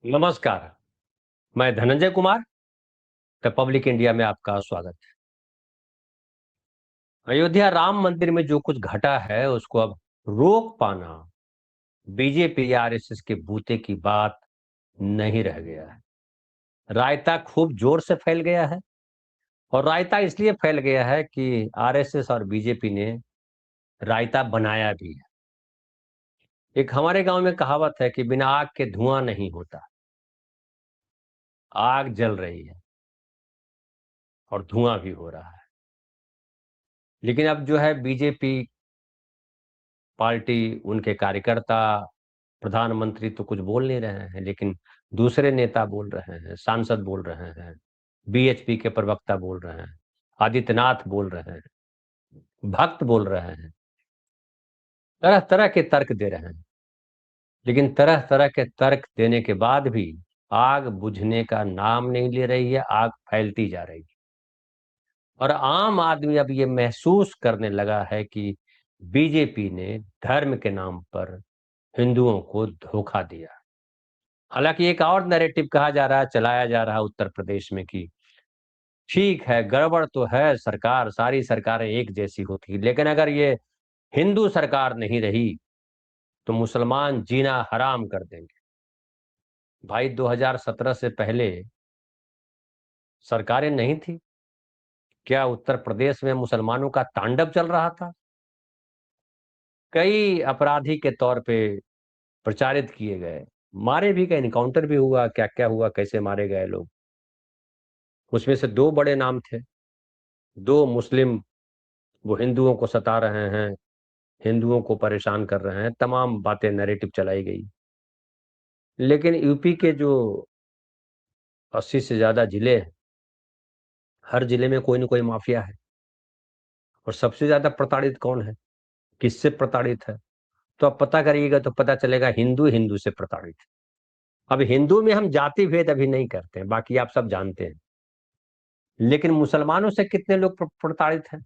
नमस्कार, मैं Dhananjay Kumar, Republic India में आपका स्वागत है। अयोध्या राम मंदिर में जो कुछ घटा है, उसको अब रोक पाना बीजेपी या आरएसएस के बूते की बात नहीं रह गया है। रायता खूब जोर से फैल गया है और रायता इसलिए फैल गया है कि आरएसएस और बीजेपी ने रायता बनाया भी है। एक हमारे गांव में कहावत है कि बिना आग के धुआं नहीं होता। आग जल रही है और धुआं भी हो रहा है। लेकिन अब जो है बीजेपी पार्टी, उनके कार्यकर्ता, प्रधानमंत्री तो कुछ बोल नहीं रहे हैं, लेकिन दूसरे नेता बोल रहे हैं, सांसद बोल रहे हैं, बीएचपी के प्रवक्ता बोल रहे हैं, आदित्यनाथ बोल रहे हैं, भक्त बोल रहे हैं, तरह तरह के तर्क दे रहे हैं। लेकिन तरह तरह के तर्क देने के बाद भी आग बुझने का नाम नहीं ले रही है, आग फैलती जा रही है। और आम आदमी अब ये महसूस करने लगा है कि बीजेपी ने धर्म के नाम पर हिंदुओं को धोखा दिया। हालांकि एक और नैरेटिव कहा जा रहा है, चलाया जा रहा है उत्तर प्रदेश में कि ठीक है, गड़बड़ तो है, सरकार, सारी सरकारें एक जैसी होती है, लेकिन अगर ये हिंदू सरकार नहीं रही तो मुसलमान जीना हराम कर देंगे। भाई, 2017 से पहले सरकारें नहीं थी? क्या उत्तर प्रदेश में मुसलमानों का तांडव चल रहा था? कई अपराधी के तौर पे प्रचारित किए गए, मारे भी गए, इनकाउंटर भी हुआ, क्या क्या हुआ, कैसे मारे गए लोग। उसमें से दो बड़े नाम थे, दो मुस्लिम, वो हिंदुओं को सता रहे हैं, हिंदुओं को परेशान कर रहे हैं, तमाम बातें नैरेटिव चलाई गई। लेकिन यूपी के जो 80 से ज्यादा जिले हैं, हर जिले में कोई ना कोई माफिया है। और सबसे ज्यादा प्रताड़ित कौन है, किससे प्रताड़ित है? तो अब पता करिएगा तो पता चलेगा, हिंदू हिंदू से प्रताड़ित है। अब हिंदू में हम जाति भेद अभी नहीं करते हैं, बाकी आप सब जानते हैं। लेकिन मुसलमानों से कितने लोग प्रताड़ित हैं?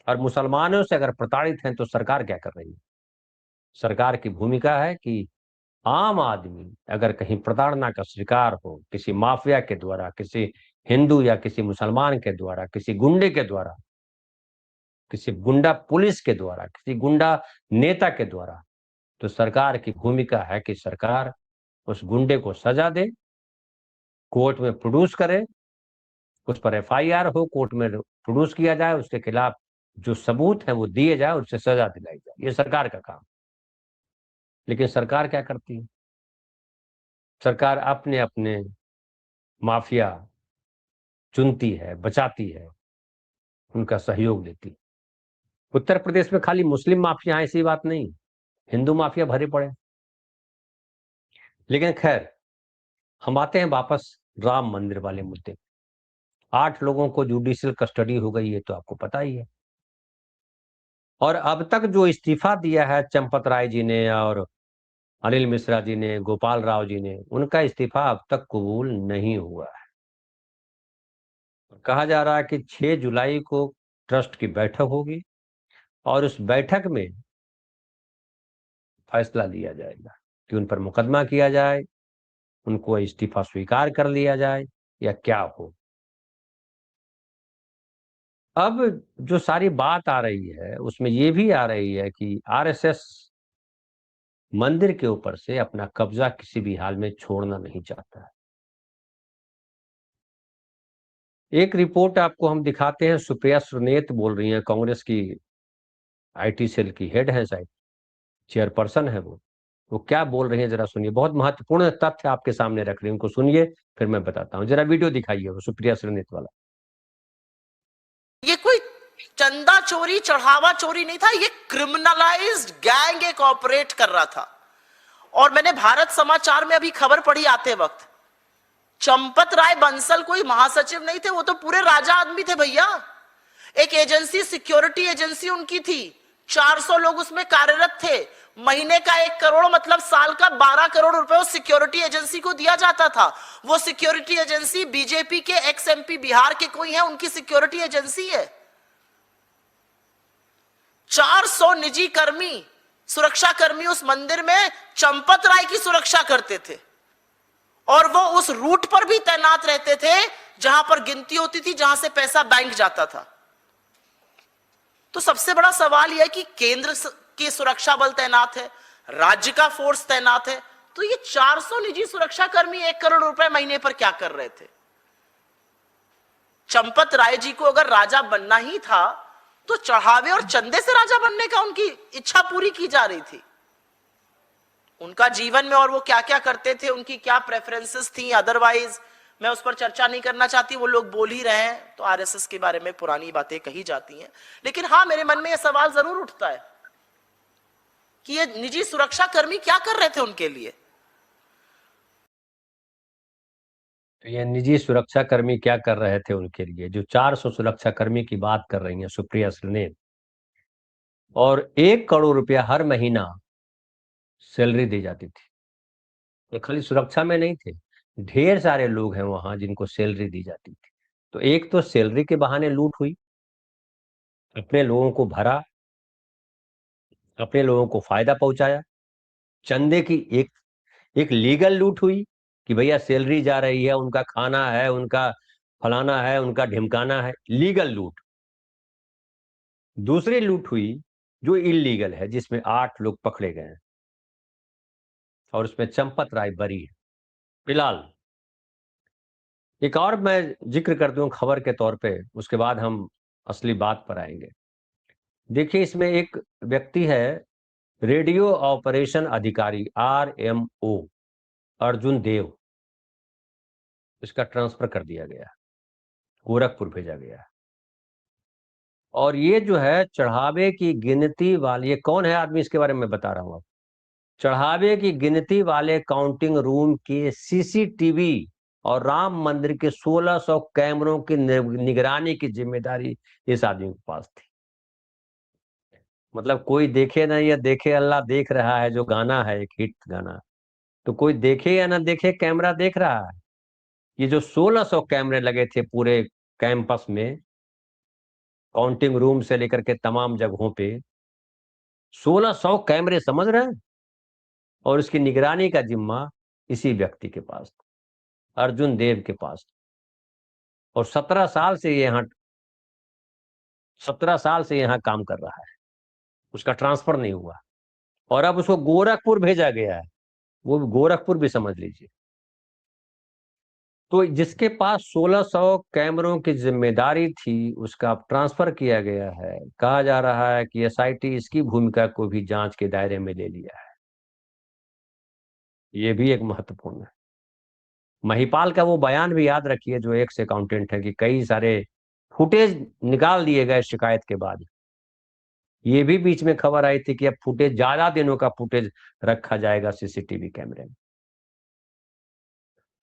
और मुसलमानों से अगर प्रताड़ित हैं तो सरकार क्या कर रही है? सरकार की भूमिका है कि आम आदमी अगर कहीं प्रताड़ना का शिकार हो, किसी माफिया के द्वारा, किसी हिंदू या किसी मुसलमान के द्वारा, किसी गुंडे के द्वारा, किसी गुंडा पुलिस के द्वारा, किसी गुंडा नेता के द्वारा, तो सरकार की भूमिका है कि सरकार उस गुंडे को सजा दे, कोर्ट में प्रोड्यूस करे, उस पर एफआईआर हो, कोर्ट में प्रोड्यूस किया जाए, उसके खिलाफ जो सबूत है वो दिए जाए, उससे सजा दिलाई जाए। ये सरकार का काम। लेकिन सरकार क्या करती है? सरकार अपने अपने माफिया चुनती है, बचाती है, उनका सहयोग देती है। उत्तर प्रदेश में खाली मुस्लिम माफिया है ऐसी बात नहीं, हिंदू माफिया भरे पड़े। लेकिन खैर, हम आते हैं वापस राम मंदिर वाले मुद्दे। 8 लोगों को जुडिशियल कस्टडी हो गई है, तो आपको पता ही है। और अब तक जो इस्तीफा दिया है चंपत राय जी ने और अनिल मिश्रा जी ने, गोपाल राव जी ने, उनका इस्तीफा अब तक कबूल नहीं हुआ है। कहा जा रहा है कि 6 जुलाई को ट्रस्ट की बैठक होगी और उस बैठक में फैसला लिया जाएगा कि उन पर मुकदमा किया जाए, उनको इस्तीफा स्वीकार कर लिया जाए, या क्या हो। अब जो सारी बात आ रही है उसमें ये भी आ रही है कि आरएसएस मंदिर के ऊपर से अपना कब्जा किसी भी हाल में छोड़ना नहीं चाहता है। एक रिपोर्ट आपको हम दिखाते हैं, सुप्रिया सुरनेत बोल रही हैं, कांग्रेस की आईटी सेल की हेड है, शायद चेयरपर्सन है वो क्या बोल रही है जरा सुनिए। बहुत महत्वपूर्ण तथ्य आपके सामने रख रही है, उनको सुनिए, फिर मैं बताता हूँ। जरा वीडियो दिखाइए वो सुप्रिया सुरनेत वाला। ये कोई चंदा चोरी, चढ़ावा चोरी नहीं था, ये क्रिमिनलाइज्ड गैंग एक ऑपरेट कर रहा था। और मैंने भारत समाचार में अभी खबर पढ़ी आते वक्त, चंपत राय बंसल कोई महासचिव नहीं थे, वो तो पूरे राजा आदमी थे भैया। एक एजेंसी, सिक्योरिटी एजेंसी उनकी थी, 400 लोग उसमें कार्यरत थे। महीने का 1 करोड़ मतलब साल का 12 करोड़ रुपए उस सिक्योरिटी एजेंसी को दिया जाता था। वो सिक्योरिटी एजेंसी बीजेपी के एक्स एमपी बिहार के कोई है, उनकी सिक्योरिटी एजेंसी है। 400 निजी कर्मी, सुरक्षा कर्मी उस मंदिर में चंपत राय की सुरक्षा करते थे। और वो उस रूट पर भी तैनात रहते थे जहां पर गिनती होती थी, जहां से पैसा बैंक जाता था। तो सबसे बड़ा सवाल यह है कि केंद्र के सुरक्षा बल तैनात है, राज्य का फोर्स तैनात है, तो ये 400 निजी सुरक्षाकर्मी 1 करोड़ रुपए महीने पर क्या कर रहे थे? चंपत राय जी को अगर राजा बनना ही था तो चढ़ावे और चंदे से राजा बनने का उनकी इच्छा पूरी की जा रही थी। उनका जीवन में और वो क्या क्या करते थे, उनकी क्या प्रेफरेंसेस थी, अदरवाइज मैं उस पर चर्चा नहीं करना चाहती। वो लोग बोल ही रहे हैं तो आरएसएस के बारे में पुरानी बातें कही जाती हैं। लेकिन हाँ, मेरे मन में यह सवाल जरूर उठता है कि ये निजी सुरक्षा कर्मी क्या कर रहे थे उनके लिए। तो ये निजी सुरक्षा कर्मी क्या कर रहे थे उनके लिए? जो 400 सुरक्षा कर्मी की बात कर रही हैं सुप्रिया श्रीनेत, और 1 करोड़ रुपया हर महीना सैलरी दी जाती थी। ये खाली सुरक्षा में नहीं थे, ढेर सारे लोग हैं वहां जिनको सैलरी दी जाती थी। तो एक तो सैलरी के बहाने लूट हुई, अपने लोगों को भरा, अपने लोगों को फायदा पहुंचाया। चंदे की एक एक लीगल लूट हुई कि भैया सैलरी जा रही है, उनका खाना है, उनका फलाना है, उनका ढिमकाना है, लीगल लूट। दूसरी लूट हुई जो इलीगल है, जिसमें 8 लोग पकड़े गए हैं और उसमें चंपत राय बरी है फिलहाल। एक और मैं जिक्र कर दूं खबर के तौर पे, उसके बाद हम असली बात पर आएंगे। देखिए, इसमें एक व्यक्ति है, रेडियो ऑपरेशन अधिकारी RMO अर्जुन देव, इसका ट्रांसफर कर दिया गया, गोरखपुर भेजा गया। और ये जो है चढ़ावे की गिनती वाली, ये कौन है आदमी इसके बारे में बता रहा हूं। चढ़ावे की गिनती वाले काउंटिंग रूम के CCTV और राम मंदिर के 1600 कैमरों की निगरानी की जिम्मेदारी इस आदमी के पास थी। मतलब कोई देखे ना या देखे, अल्लाह देख रहा है, जो गाना है एक हिट गाना, तो कोई देखे या ना देखे, कैमरा देख रहा है। ये जो 1600 कैमरे लगे थे पूरे कैंपस में, काउंटिंग रूम से लेकर के तमाम जगहों पे 1600 कैमरे, समझ रहे हैं? और उसकी निगरानी का जिम्मा इसी व्यक्ति के पास था, अर्जुन देव के पास। और 17 साल से यहाँ काम कर रहा है, उसका ट्रांसफर नहीं हुआ और अब उसको गोरखपुर भेजा गया है। वो गोरखपुर भी समझ लीजिए। तो जिसके पास 1600 कैमरों की जिम्मेदारी थी, उसका अब ट्रांसफर किया गया है। कहा जा रहा है कि SIT इसकी भूमिका को भी जांच के दायरे में ले लिया है। ये भी एक महत्वपूर्ण है। महिपाल का वो बयान भी याद रखिए, जो एक्स अकाउंटेंट है, कि कई सारे फुटेज निकाल दिए गए शिकायत के बाद। ये भी बीच में खबर आई थी कि अब फुटेज, ज्यादा दिनों का फुटेज रखा जाएगा CCTV कैमरे में।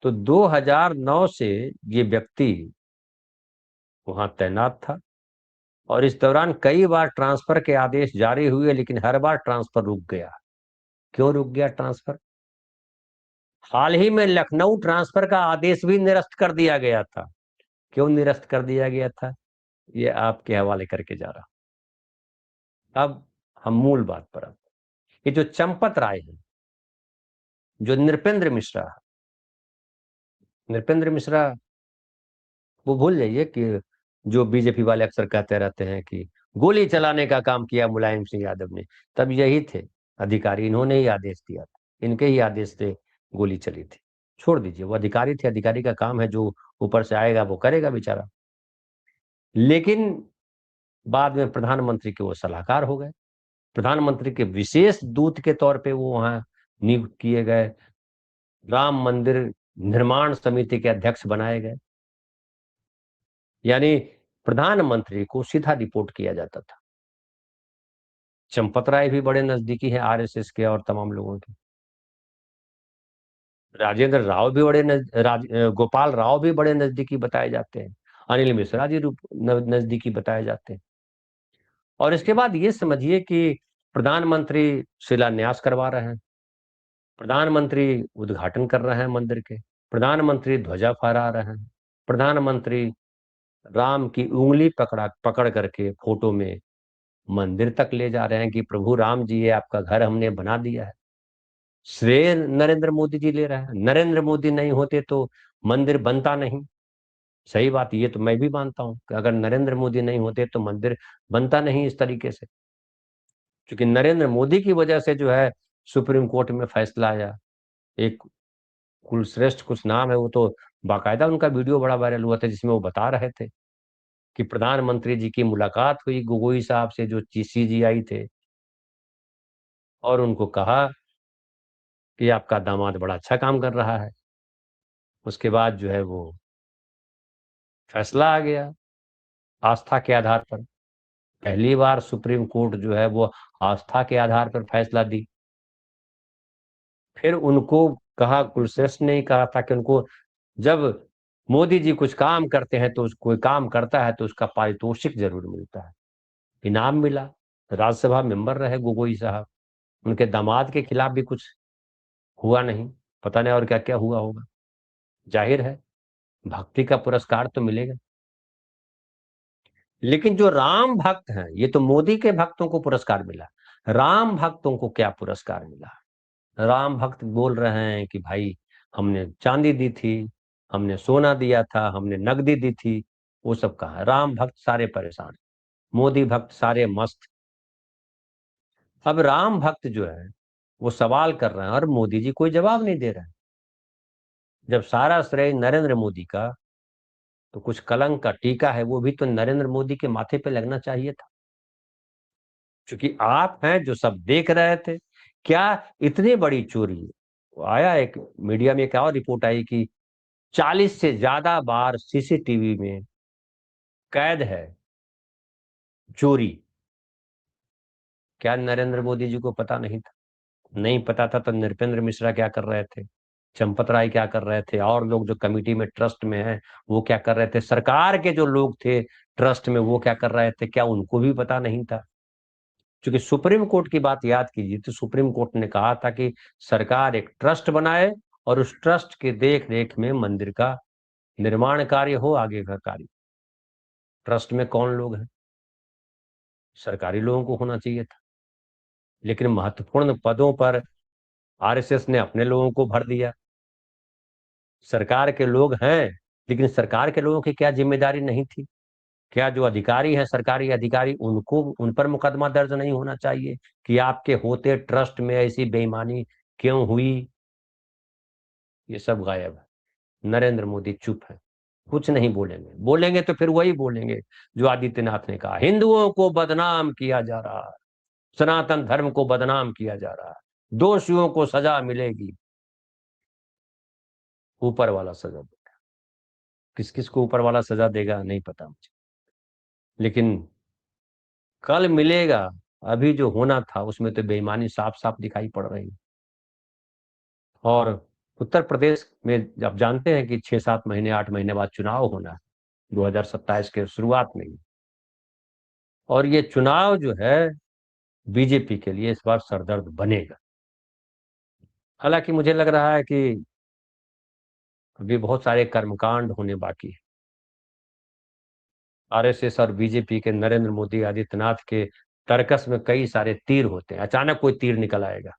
तो 2009 से ये व्यक्ति वहां तैनात था और इस दौरान कई बार ट्रांसफर के आदेश जारी हुए, लेकिन हर बार ट्रांसफर रुक गया। क्यों रुक गया ट्रांसफर? हाल ही में लखनऊ ट्रांसफर का आदेश भी निरस्त कर दिया गया था। क्यों निरस्त कर दिया गया था, ये आपके हवाले करके जा रहा हूं। अब हम मूल बात पर आते हैं। ये जो चंपत राय है, जो नृपेंद्र मिश्रा है, नृपेंद्र मिश्रा, वो भूल जाइए कि जो बीजेपी वाले अक्सर कहते रहते हैं कि गोली चलाने का काम किया मुलायम सिंह यादव ने, तब यही थे अधिकारी, इन्होंने ही आदेश दिया था, इनके ही आदेश से गोली चली थी। छोड़ दीजिए, वो अधिकारी थे, अधिकारी का काम है, जो ऊपर से आएगा वो करेगा बेचारा। लेकिन बाद में प्रधानमंत्री के वो सलाहकार हो गए, प्रधानमंत्री के विशेष दूत के तौर पे वो वहां नियुक्त किए गए, राम मंदिर निर्माण समिति के अध्यक्ष बनाए गए। यानी प्रधानमंत्री को सीधा रिपोर्ट किया जाता था। चंपत राय भी बड़े नजदीकी हैं RSS के और तमाम लोगों के। राजेंद्र राव भी गोपाल राव भी बड़े नजदीकी बताए जाते हैं। अनिल मिश्रा जी नजदीकी बताए जाते हैं। और इसके बाद ये समझिए कि प्रधानमंत्री शिलान्यास करवा रहे हैं, प्रधानमंत्री उद्घाटन कर रहे हैं मंदिर के, प्रधानमंत्री ध्वजा फहरा रहे हैं, प्रधानमंत्री राम की उंगली पकड़ करके फोटो में मंदिर तक ले जा रहे हैं कि प्रभु राम जी, ये आपका घर हमने बना दिया है। श्रेय नरेंद्र मोदी जी ले रहे हैं। नरेंद्र मोदी नहीं होते तो मंदिर बनता नहीं। सही बात, ये तो मैं भी मानता हूं कि अगर नरेंद्र मोदी नहीं होते तो मंदिर बनता नहीं इस तरीके से। क्योंकि नरेंद्र मोदी की वजह से जो है सुप्रीम कोर्ट में फैसला आया। एक कुलश्रेष्ठ कुछ नाम है, वो तो बाकायदा उनका वीडियो बड़ा वायरल हुआ था जिसमें वो बता रहे थे कि प्रधानमंत्री जी की मुलाकात हुई गोगोई साहब से जो सीजीआई थे, और उनको कहा कि आपका दामाद बड़ा अच्छा काम कर रहा है। उसके बाद जो है वो फैसला आ गया आस्था के आधार पर। पहली बार सुप्रीम कोर्ट जो है वो आस्था के आधार पर फैसला दी। फिर उनको कहा, कुलश्रेष्ठ ने ही कहा था कि उनको जब मोदी जी कुछ काम करते हैं तो कोई काम करता है तो उसका पारितोषिक जरूर मिलता है। इनाम मिला। राज्यसभा मेंबर रहे गोगोई साहब। उनके दामाद के खिलाफ भी कुछ हुआ नहीं। पता नहीं और क्या क्या हुआ होगा। जाहिर है भक्ति का पुरस्कार तो मिलेगा। लेकिन जो राम भक्त हैं, ये तो मोदी के भक्तों को पुरस्कार मिला, राम भक्तों को क्या पुरस्कार मिला? राम भक्त बोल रहे हैं कि भाई हमने चांदी दी थी, हमने सोना दिया था, हमने नकदी दी थी। वो सब कहा, राम भक्त सारे परेशान, मोदी भक्त सारे मस्त। अब राम भक्त जो है वो सवाल कर रहे हैं और मोदी जी कोई जवाब नहीं दे रहे हैं। जब सारा श्रेय नरेंद्र मोदी का, तो कुछ कलंक का टीका है वो भी तो नरेंद्र मोदी के माथे पे लगना चाहिए था। क्योंकि आप हैं जो सब देख रहे थे। क्या इतनी बड़ी चोरी आया, एक मीडिया में क्या और रिपोर्ट आई कि 40 से ज्यादा बार सीसीटीवी में कैद है चोरी। क्या नरेंद्र मोदी जी को पता नहीं था? नहीं पता था तो नृपेंद्र मिश्रा क्या कर रहे थे, चंपत राय क्या कर रहे थे, और लोग जो कमिटी में ट्रस्ट में हैं वो क्या कर रहे थे, सरकार के जो लोग थे ट्रस्ट में वो क्या कर रहे थे? क्या उनको भी पता नहीं था? क्योंकि सुप्रीम कोर्ट की बात याद कीजिए तो सुप्रीम कोर्ट ने कहा था कि सरकार एक ट्रस्ट बनाए और उस ट्रस्ट के देख रेख में मंदिर का निर्माण कार्य हो, आगे का कार्य। ट्रस्ट में कौन लोग हैं? सरकारी लोगों को होना चाहिए था। लेकिन महत्वपूर्ण पदों पर आरएसएस ने अपने लोगों को भर दिया। सरकार के लोग हैं, लेकिन सरकार के लोगों की क्या जिम्मेदारी नहीं थी? क्या जो अधिकारी हैं, सरकारी अधिकारी, उनको उन पर मुकदमा दर्ज नहीं होना चाहिए कि आपके होते ट्रस्ट में ऐसी बेईमानी क्यों हुई? ये सब गायब है। नरेंद्र मोदी चुप है, कुछ नहीं बोलेंगे। बोलेंगे तो फिर वही बोलेंगे जो आदित्यनाथ ने कहा, हिंदुओं को बदनाम किया जा रहा है, सनातन धर्म को बदनाम किया जा रहा है, दोषियों को सजा मिलेगी। ऊपर वाला सजा देगा। किस किस को ऊपर वाला सजा देगा नहीं पता मुझे, लेकिन कल मिलेगा। अभी जो होना था उसमें तो बेईमानी साफ साफ दिखाई पड़ रही है। और उत्तर प्रदेश में आप जानते हैं कि 6-7 महीने 8 महीने बाद चुनाव होना है, 2027 के शुरुआत में ही। और ये चुनाव जो है बीजेपी के लिए इस बार सरदर्द बनेगा। हालांकि मुझे लग रहा है कि अभी बहुत सारे कर्मकांड होने बाकी है। आरएसएस और बीजेपी के, नरेंद्र मोदी आदित्यनाथ के तर्कस में कई सारे तीर होते हैं। अचानक कोई तीर निकल आएगा।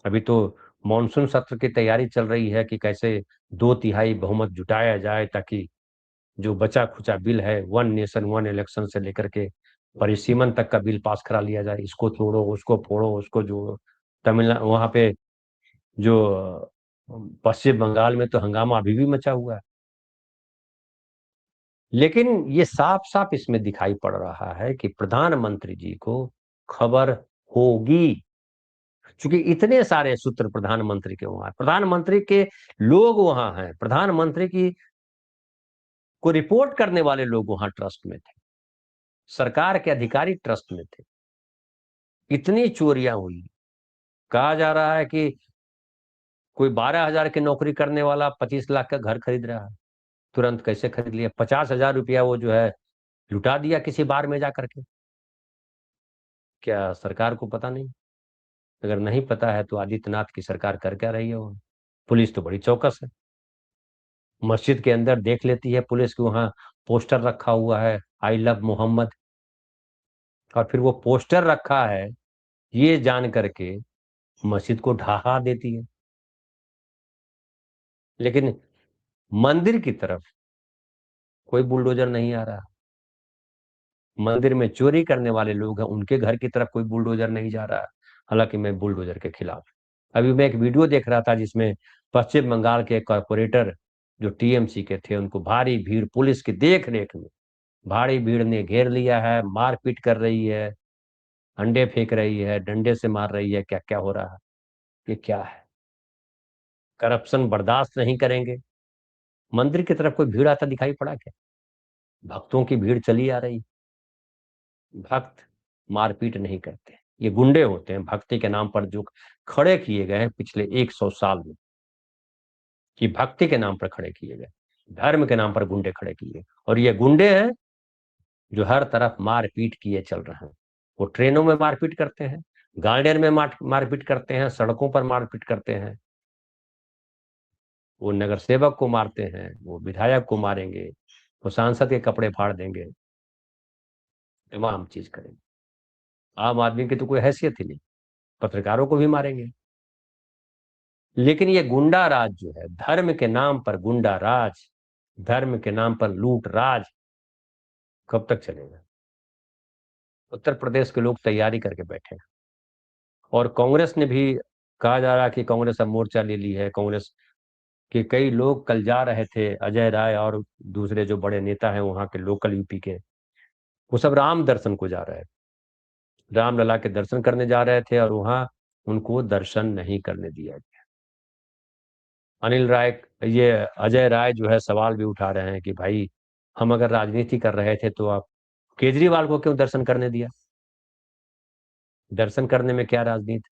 अभी तो मॉनसून सत्र की तैयारी चल रही है कि कैसे 2/3 बहुमत जुटाया जाए ताकि जो बचा खुचा बिल है, वन नेशन वन इलेक्शन से लेकर के परिसीमन तक का बिल पास करा लिया जाए। इसको तोड़ो, उसको फोड़ो, उसको जोड़ो। तमिलनाडु वहां पे जो पश्चिम बंगाल में तो हंगामा अभी भी मचा हुआ है। लेकिन ये साफ साफ इसमें दिखाई पड़ रहा है कि प्रधानमंत्री जी को खबर होगी। क्योंकि इतने सारे सूत्र प्रधानमंत्री के वहां, प्रधानमंत्री के लोग वहां हैं, प्रधानमंत्री की को रिपोर्ट करने वाले लोग वहां ट्रस्ट में थे, सरकार के अधिकारी ट्रस्ट में थे। इतनी चोरियां हुई। कहा जा रहा है कि कोई 12,000 की नौकरी करने वाला 25 लाख का घर खरीद रहा है। तुरंत कैसे खरीद लिया? 50,000 रुपया वो जो है लुटा दिया किसी बार में जा करके। क्या सरकार को पता नहीं? अगर नहीं पता है तो आदित्यनाथ की सरकार कर क्या रही है? वो पुलिस तो बड़ी चौकस है। मस्जिद के अंदर देख लेती है पुलिस के वहां पोस्टर रखा हुआ है, आई लव मोहम्मद। और फिर वो पोस्टर रखा है ये जान करके मस्जिद को ढहा देती है। लेकिन मंदिर की तरफ कोई बुलडोजर नहीं आ रहा। मंदिर में चोरी करने वाले लोग हैं, उनके घर की तरफ कोई बुलडोजर नहीं जा रहा। हालांकि मैं बुलडोजर के खिलाफ। अभी मैं एक वीडियो देख रहा था जिसमें पश्चिम बंगाल के कॉरपोरेटर जो टीएमसी के थे, उनको भारी भीड़ पुलिस की देख रेख में भारी भीड़ ने घेर लिया है, मारपीट कर रही है, अंडे फेंक रही है, डंडे से मार रही है। क्या क्या हो रहा है, ये क्या है? करप्शन बर्दाश्त नहीं करेंगे। मंदिर की तरफ कोई भीड़ आता दिखाई पड़ा क्या? भक्तों की भीड़ चली आ रही। भक्त मारपीट नहीं करते, ये गुंडे होते हैं भक्ति के नाम पर जो खड़े किए गए हैं पिछले 100 साल में। ये भक्ति के नाम पर खड़े किए गए, धर्म के नाम पर गुंडे खड़े किए, और ये गुंडे हैं जो हर तरफ मारपीट किए चल रहे हैं। वो ट्रेनों में मारपीट करते हैं, गार्डन में मारपीट करते हैं, सड़कों पर मारपीट करते हैं। वो नगर सेवक को मारते हैं, वो विधायक को मारेंगे, वो सांसद के कपड़े फाड़ देंगे, तमाम चीज करेंगे। आम आदमी की तो कोई हैसियत ही नहीं, पत्रकारों को भी मारेंगे। लेकिन ये गुंडा राज जो है, धर्म के नाम पर गुंडा राज, धर्म के नाम पर लूट राज, कब तक चलेगा? उत्तर प्रदेश के लोग तैयारी करके बैठे हैं। और कांग्रेस ने भी, कहा जा रहा है कि कांग्रेस अब मोर्चा ले ली है। कांग्रेस के कई लोग कल जा रहे थे, अजय राय और दूसरे जो बड़े नेता हैं वहां के लोकल यूपी के, वो सब राम दर्शन को जा रहे थे, रामलला के दर्शन करने जा रहे थे, और वहां उनको दर्शन नहीं करने दिया गया। अनिल राय, ये अजय राय जो है सवाल भी उठा रहे हैं कि भाई, हम अगर राजनीति कर रहे थे तो आप केजरीवाल को क्यों दर्शन करने दिया? दर्शन करने में क्या राजनीति?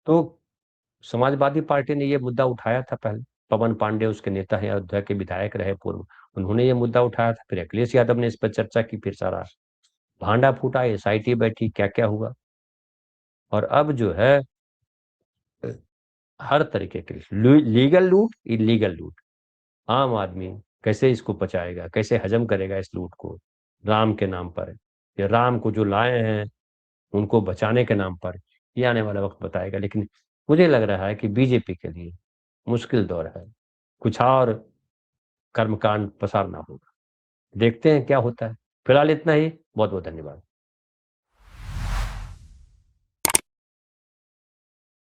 तो समाजवादी पार्टी ने ये मुद्दा उठाया था पहले। पवन पांडे उसके नेता है, अयोध्या के विधायक रहे पूर्व, उन्होंने ये मुद्दा उठाया था। फिर अखिलेश यादव ने इस पर चर्चा की, फिर सारा भांडा फूटा, एसआईटी बैठी, क्या क्या हुआ। और अब जो है हर तरीके के लीगल लूट, इलीगल लूट, आम आदमी कैसे इसको पचाएगा, कैसे हजम करेगा इस लूट को? राम के नाम पर, या राम को जो लाए हैं उनको बचाने के नाम पर, ये आने वाला वक्त बताएगा। लेकिन मुझे लग रहा है कि बीजेपी के लिए मुश्किल दौर है, कुछ और कर्मकांड पसारना होगा। देखते हैं क्या होता है। फिलहाल इतना ही, बहुत बहुत धन्यवाद।